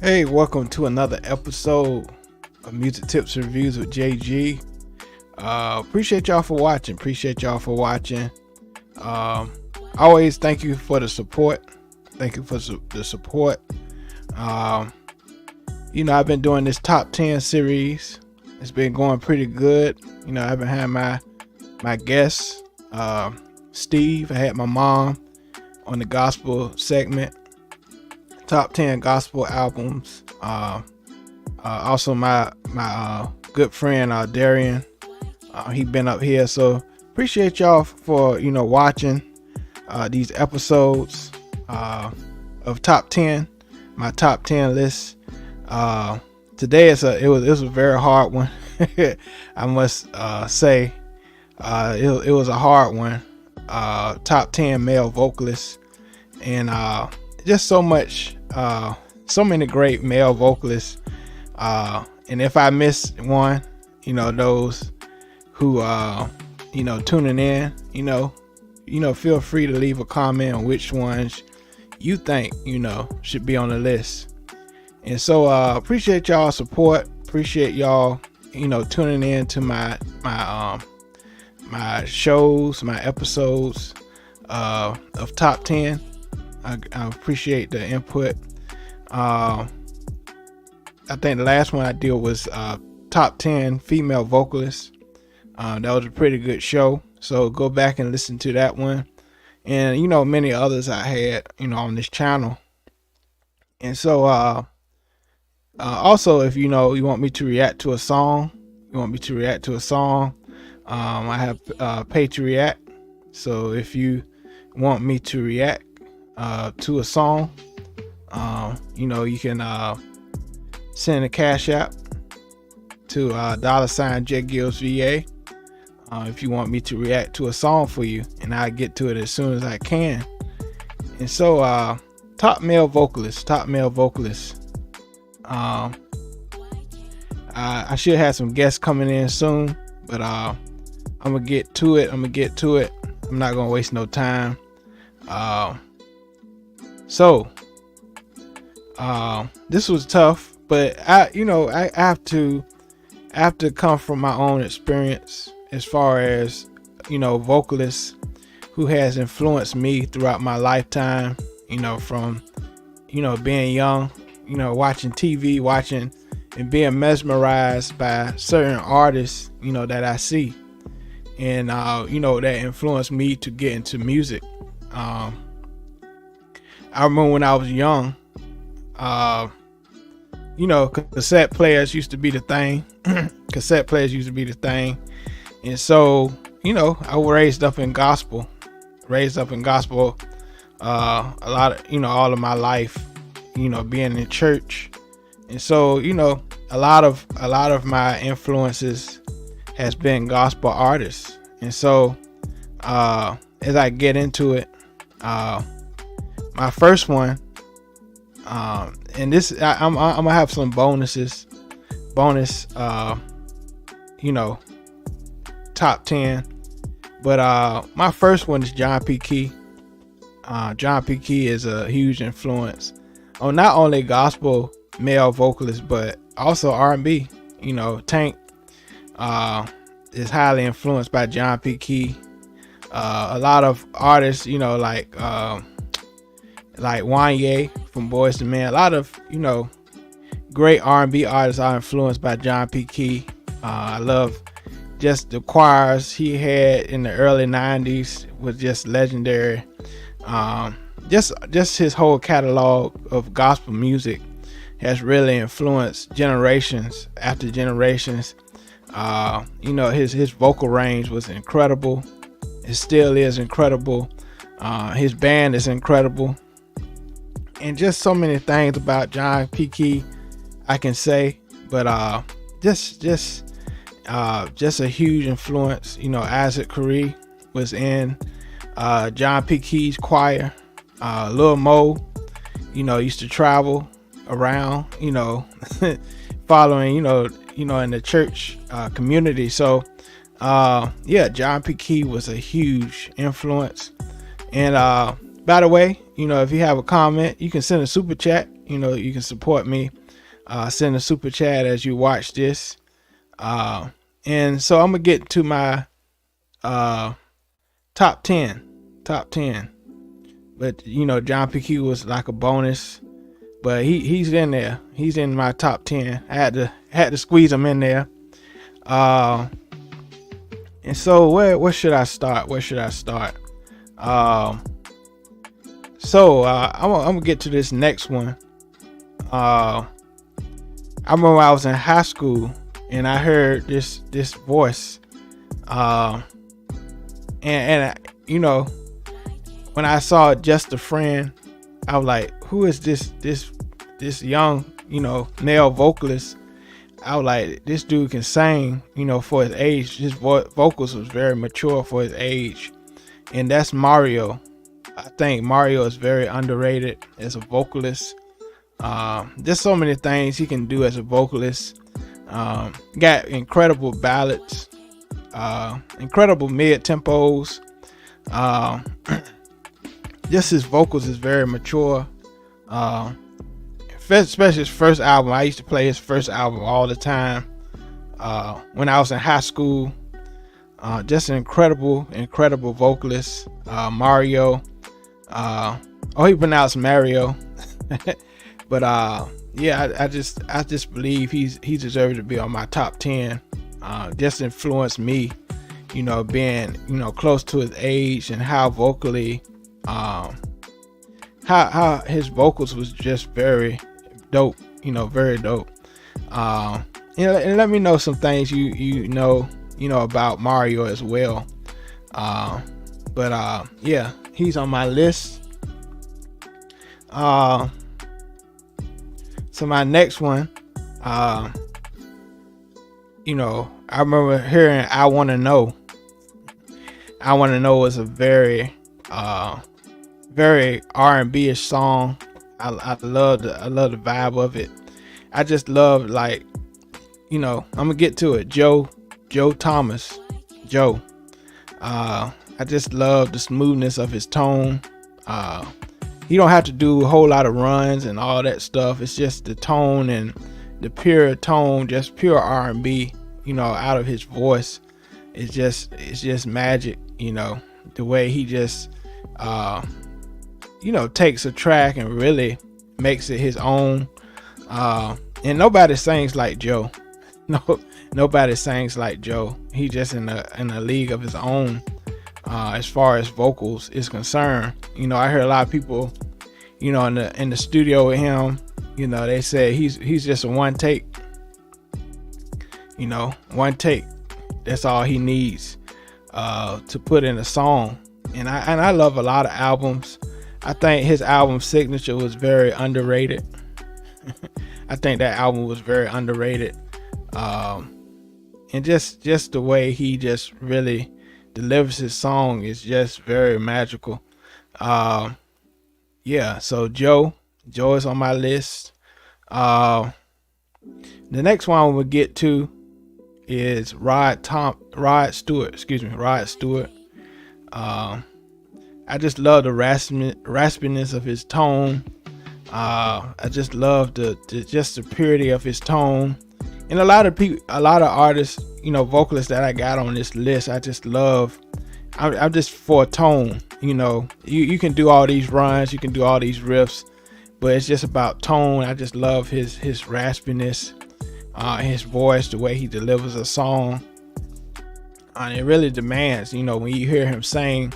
Hey, welcome to another episode of Music Tips and Reviews with JG. Appreciate y'all for watching. Always thank you for the support. Thank you for the support. I've been doing this top 10 series. It's been going pretty good. I've been having my guests, Steve. I had my mom on the gospel segment. Top 10 gospel albums. Also my good friend Darian. He been up here, so appreciate y'all for watching these episodes of top 10, my top 10 list. Today it was a very hard one. I must say it was a hard one. Top 10 male vocalists, and just so many great male vocalists. And if I missed one, those who tuning in, feel free to leave a comment on which ones you think should be on the list. And so appreciate y'all support. Appreciate y'all tuning in to my shows, my episodes of top 10. I appreciate the input. I think the last one I did was top 10 female vocalists. That was a pretty good show, so go back and listen to that one, and many others I had on this channel. And so also, if you want me to react to a song, I have pay to react. So if you want me to react to a song, you can send a cash app to $JGillsVA if you want me to react to a song for you, and I'll get to it as soon as I can. And so top male vocalists. I should have some guests coming in soon, but I'm gonna get to it. I'm not gonna waste no time. So this was tough, but I have to come from my own experience as far as vocalists who has influenced me throughout my lifetime, from being young, watching TV, and being mesmerized by certain artists that I see, and that influenced me to get into music. I remember when I was young, cassette players used to be the thing. And so, I was raised up in gospel, a lot of, all of my life, being in church. And so, a lot of my influences has been gospel artists. And so, as I get into it, my first one, and this I'm gonna have some bonus top 10, but my first one is John P. Key. John P. Key is a huge influence on not only gospel male vocalists but also R&B. Tank is highly influenced by John P. Key. A lot of artists, like Wanye from Boyz II Men. A lot of great R&B artists are influenced by John P. Key. I love just the choirs he had in the early 90s was just legendary. Just his whole catalog of gospel music has really influenced generations after generations. His vocal range was incredible. It still is incredible. His band is incredible. And just so many things about John P. Key I can say, but just a huge influence. Isaac Curry was in John P. Key's choir. Lil Mo, used to travel around, following, in the church community. So John P. Key was a huge influence. And by the way, if you have a comment, you can send a super chat you can support me. Send a super chat as you watch this. And so I'm gonna get to my top 10. But John PQ was like a bonus, but he's in there. He's in my top 10. I had to squeeze him in there. And so where should I start? So I'm gonna get to this next one. I remember I was in high school and I heard this voice, and when I saw Just a Friend, I was like, who is this young male vocalist? I was like, this dude can sing, for his age. His vocals was very mature for his age, and that's Mario. I think Mario is very underrated as a vocalist. There's so many things he can do as a vocalist. Got incredible ballads, incredible mid tempos. Just his vocals is very mature. Especially his first album. I used to play his first album all the time when I was in high school. Just an incredible vocalist. Mario. He pronounced Mario. But yeah, I just believe he deserves to be on my top 10. Just influenced me, being close to his age, and how vocally how his vocals was just very dope, very dope. And let me know some things you know about Mario as well. But yeah, he's on my list. So my next one, I remember hearing I Wanna Know. I Wanna Know was a very R&B-ish song. I love the vibe of it. I just love, I'm gonna get to it. Joe Thomas. I just love the smoothness of his tone. He don't have to do a whole lot of runs and all that stuff. It's just the tone and the pure tone, just pure R&B, out of his voice. It's just magic, the way he just, takes a track and really makes it his own. And nobody sings like Joe. Nobody sings like Joe. He just in a league of his own. As far as vocals is concerned, I heard a lot of people, in the studio with him, they say he's just a one take. One take. That's all he needs to put in a song. And I love a lot of albums. I think his album Signature was very underrated. I think that album was very underrated. And just the way he just really delivers his song is just very magical. Yeah, so Joe is on my list. The next one we'll get to is Rod Stewart. I just love the raspiness of his tone. I just love the purity of his tone. And a lot of artists, vocalists that I got on this list, I just love. I'm just for tone. You can do all these runs, you can do all these riffs, but it's just about tone. I just love his raspiness, his voice, the way he delivers a song. And it really demands, when you hear him sing,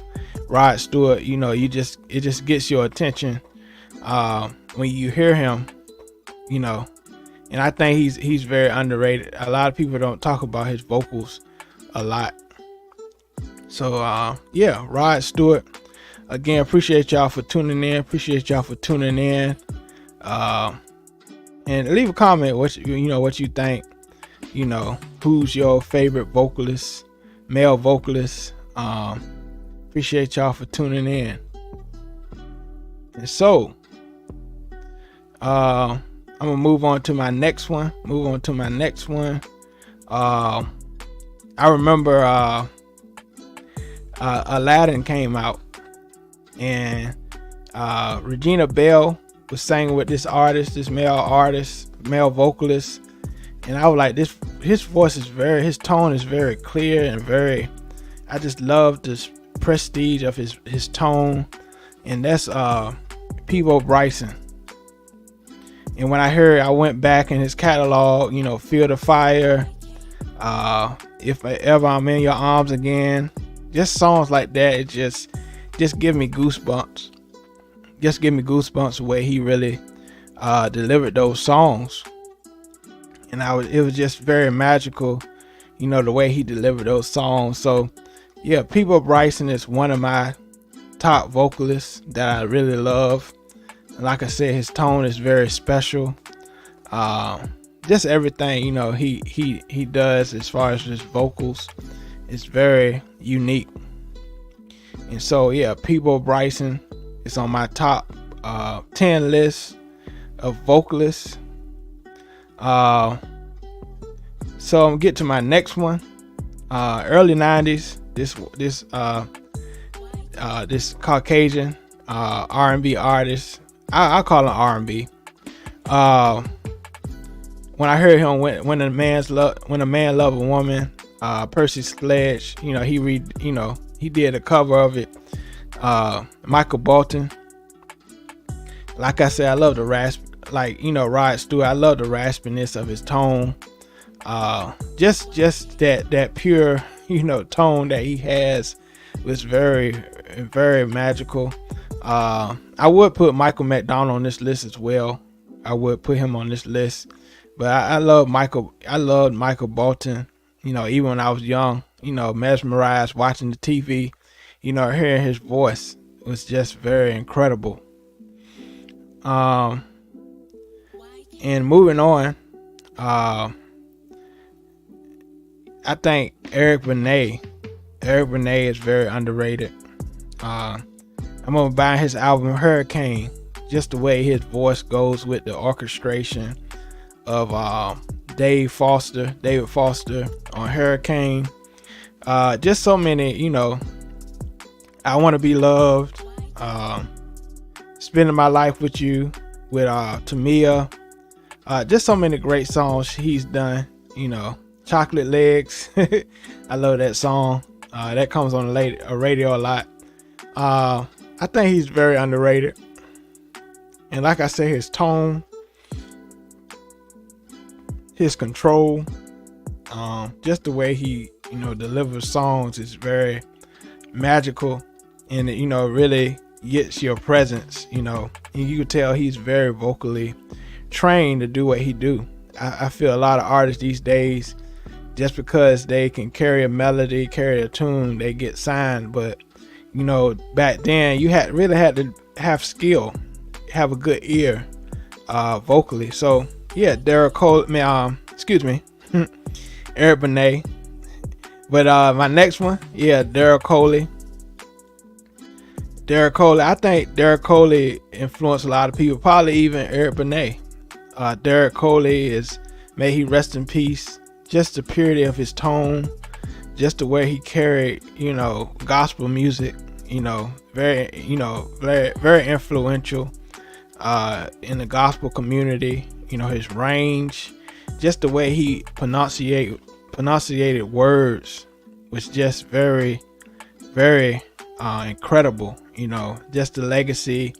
Rod Stewart, it just gets your attention when you hear him, And I think he's very underrated. A lot of people don't talk about his vocals a lot. So yeah, Rod Stewart. Again, appreciate y'all for tuning in. And leave a comment what you think. Who's your favorite vocalist, male vocalist. Appreciate y'all for tuning in. And so I'm gonna move on to my next one. I remember Aladdin came out, and Regina Belle was singing with this male vocalist, and I was like, his voice is his tone is very clear and I just love this prestige of his tone, and that's Peebo Bryson. And when I went back in his catalog, Feel the Fire, If Ever I'm in Your Arms Again, just songs like that, it just give me goosebumps. Just give me goosebumps the way he really delivered those songs. And it was just very magical, the way he delivered those songs. So yeah, Peebo Bryson is one of my top vocalists that I really love. And like I said, his tone is very special. Just everything, he does as far as his vocals is very unique. And so yeah, Peebo Bryson is on my top 10 list of vocalists. So I'm gonna get to my next one. Early 90s, this Caucasian R&B artist, I call him R&B. When I heard him, when a man love a woman, Percy Sledge, he did a cover of it. Michael Bolton. Like I said, I love the rasp, Rod Stewart. I love the raspiness of his tone. Just that pure, tone that he has was very, very magical. I would put Michael McDonald on this list as well. I would put him on this list, but I loved Michael Bolton. Even when I was young, mesmerized watching the TV, hearing his voice was just very incredible. And moving on, I think Eric Benet is very underrated. I'm gonna buy his album Hurricane. Just the way his voice goes with the orchestration of David Foster on Hurricane. Just so many, I Want to Be Loved, Spending My Life With You with Tamia. Just so many great songs he's done. Chocolate Legs. I love that song. That comes on a radio a lot. I think he's very underrated. And like I said, his tone, his control, just the way he, delivers songs is very magical, and it, really gets your presence, and you can tell he's very vocally trained to do what he do. I feel a lot of artists these days, just because they can carry a melody, carry a tune, they get signed. But back then you really had to have skill, have a good ear, vocally. So yeah, Eric Benet. But my next one, yeah, Derek Coley. I think Derek Coley influenced a lot of people, probably even Eric Benet. Derek Coley may he rest in peace. Just the purity of his tone, just the way he carried, gospel music, very, very influential in the gospel community. His range, just the way he pronunciated words was just very, very incredible. Just the legacy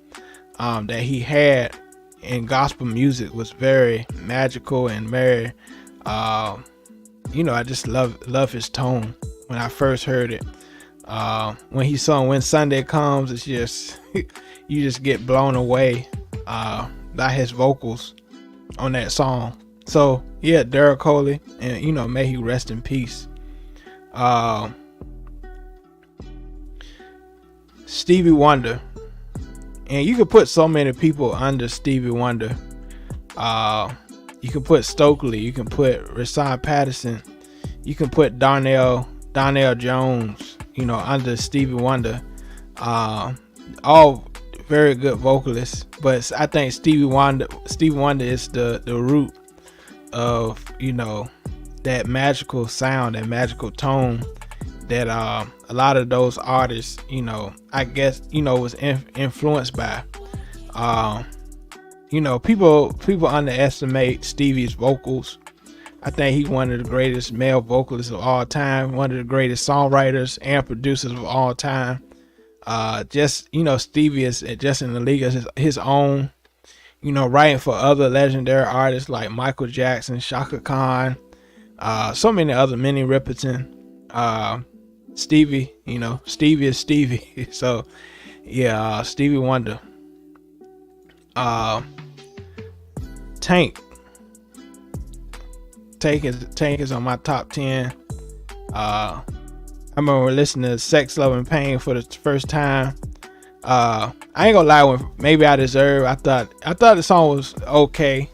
that he had in gospel music was very magical and very, I just love his tone. When I first heard it, when he sung When Sunday Comes, it's just you just get blown away by his vocals on that song. So yeah, Derek Coley, and may he rest in peace. Stevie Wonder, and you could put so many people under Stevie Wonder. You can put Stokely, you can put Rashawn Patterson, you can put Darnell Jones, under Stevie Wonder. All very good vocalists, but I think Stevie Wonder is the root of that magical sound, that magical tone that a lot of those artists, I guess, was influenced by. you know, people underestimate Stevie's vocals. I think he's one of the greatest male vocalists of all time, one of the greatest songwriters and producers of all time. Just, you know, Stevie is just in the league of his own, you know, writing for other legendary artists like Michael Jackson, Shaka Khan, so many other, Minnie Riperton. Stevie, you know, Stevie is Stevie. So yeah, Stevie Wonder. Tank is on my top 10. I remember listening to Sex, Love, and Pain for the first time. I ain't gonna lie, when Maybe I Deserve, I thought the song was okay.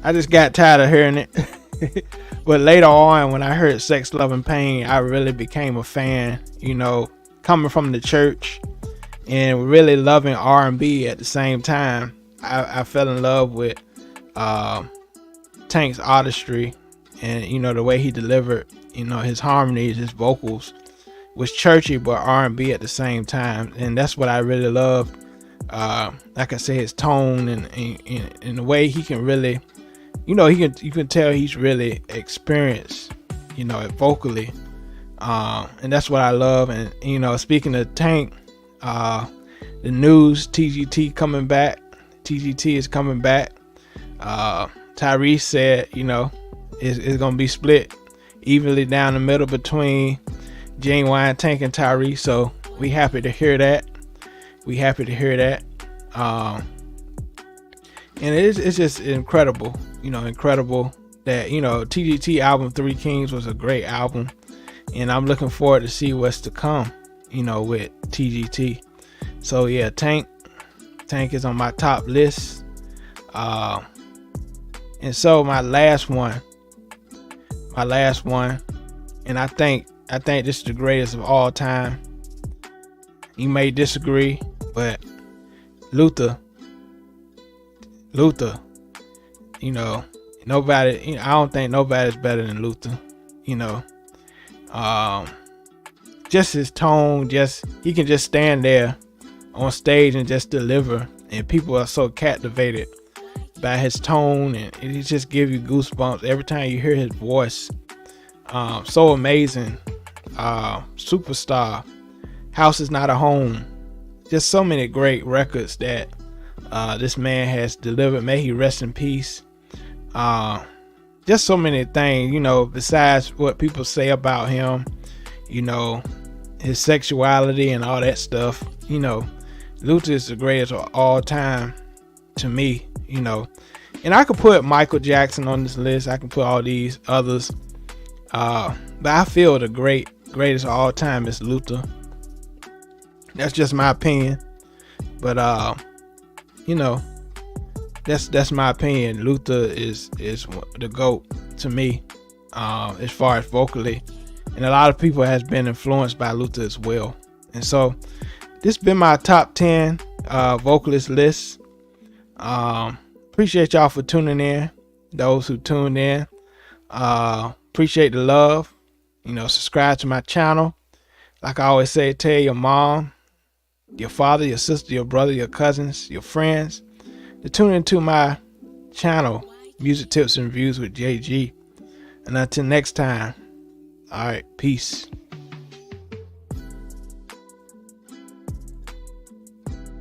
I just got tired of hearing it. But later on, when I heard Sex, Love, and Pain, I really became a fan, you know, coming from the church and really loving R&B at the same time. I fell in love with Tank's artistry, and, you know, the way he delivered, you know, his harmonies, his vocals was churchy but R&B at the same time, and that's what I really loved. Like I said, his tone and the way he can really, you know, you can tell he's really experienced, you know, vocally, and that's what I love. And, you know, speaking of Tank, the news, TGT is coming back. Tyrese said, you know, it's gonna be split evenly down the middle between Genuine, Tank, and Tyrese. So we happy to hear that. And it's just incredible, you know, that, you know, TGT album Three Kings was a great album, and I'm looking forward to see what's to come, you know, with TGT. So yeah, Tank is on my top list. And so my last one, and I think this is the greatest of all time. You may disagree, but Luther, you know, nobody, you know, I don't think nobody's better than Luther, you know. Just his tone, he can just stand there on stage and just deliver, and people are so captivated by his tone, and it just gives you goosebumps every time you hear his voice. So amazing. Superstar, House Is Not a Home, just so many great records that this man has delivered. May he rest in peace. Just so many things, you know, besides what people say about him, you know, his sexuality and all that stuff. You know, Luther is the greatest of all time to me, you know. And I could put Michael Jackson on this list. I can put all these others. But I feel the greatest of all time is Luther. That's just my opinion. But you know, that's my opinion. Luther is the GOAT to me, as far as vocally. And a lot of people has been influenced by Luther as well. And so this has been my top 10 vocalist list. Appreciate y'all for tuning in. Those who tuned in, appreciate the love. You know, subscribe to my channel. Like I always say, tell your mom, your father, your sister, your brother, your cousins, your friends to tune into my channel, Music Tips and Reviews with JG. And until next time, all right, peace.